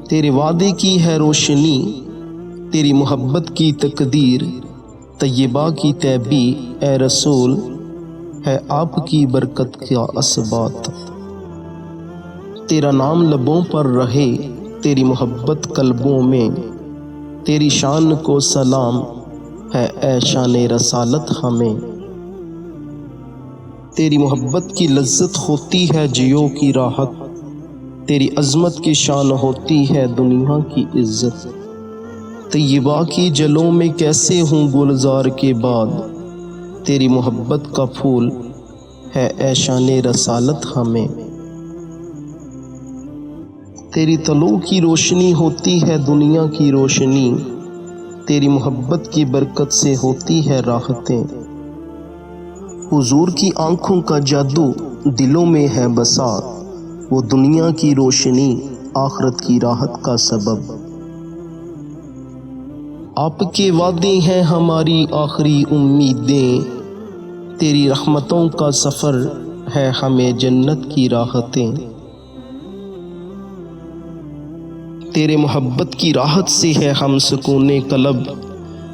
تیرے وعدے کی ہے روشنی، تیری محبت کی تقدیر، طیبہ کی طیبی اے رسول ہے آپ کی برکت کا اثبات۔ تیرا نام لبوں پر رہے، تیری محبت قلبوں میں، تیری شان کو سلام ہے اے شان رسالت ہمیں۔ تیری محبت کی لذت ہوتی ہے جیو کی راحت، تیری عظمت کی شان ہوتی ہے دنیا کی عزت۔ طیبہ کی جلوں میں کیسے ہوں گلزار کے بعد، تیری محبت کا پھول ہے اے شان رسالت ہمیں۔ تیری طلوع کی روشنی ہوتی ہے دنیا کی روشنی، تیری محبت کی برکت سے ہوتی ہے راحتیں۔ حضور کی آنکھوں کا جادو دلوں میں ہے بسا، وہ دنیا کی روشنی آخرت کی راحت کا سبب۔ آپ کے وعدے ہیں ہماری آخری امیدیں، تیری رحمتوں کا سفر ہے ہمیں جنت کی راحتیں۔ تیرے محبت کی راحت سے ہے ہم سکون قلب،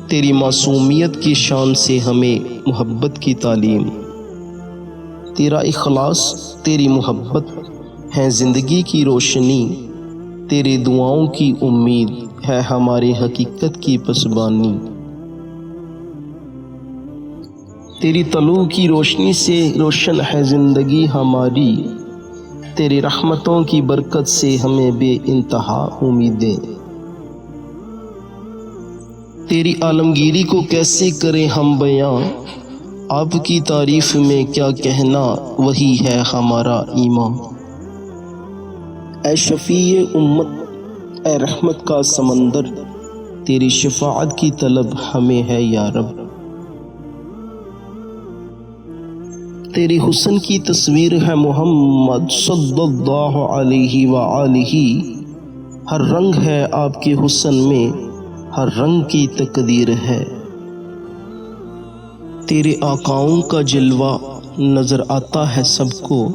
تیری معصومیت کی شان سے ہمیں محبت کی تعلیم۔ تیرا اخلاص، تیری محبت ہے زندگی کی روشنی، تیرے دعاؤں کی امید ہے ہماری حقیقت کی پسبانی۔ تیری طلوع کی روشنی سے روشن ہے زندگی ہماری، تیری رحمتوں کی برکت سے ہمیں بے انتہا امیدیں۔ تیری عالمگیری کو کیسے کریں ہم بیاں، آپ کی تعریف میں کیا کہنا وہی ہے ہمارا ایمان۔ اے شفیع امت، اے رحمت کا سمندر، تیری شفاعت کی طلب ہمیں ہے یا رب۔ تیری حسن کی تصویر ہے محمد صلی اللہ علیہ وآلہ، ہر رنگ ہے آپ کے حسن میں، ہر رنگ کی تقدیر ہے۔ تیرے آقاؤں کا جلوہ نظر آتا ہے سب کو،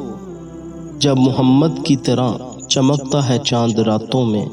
جب محمد کی طرح چمکتا ہے چاند راتوں میں۔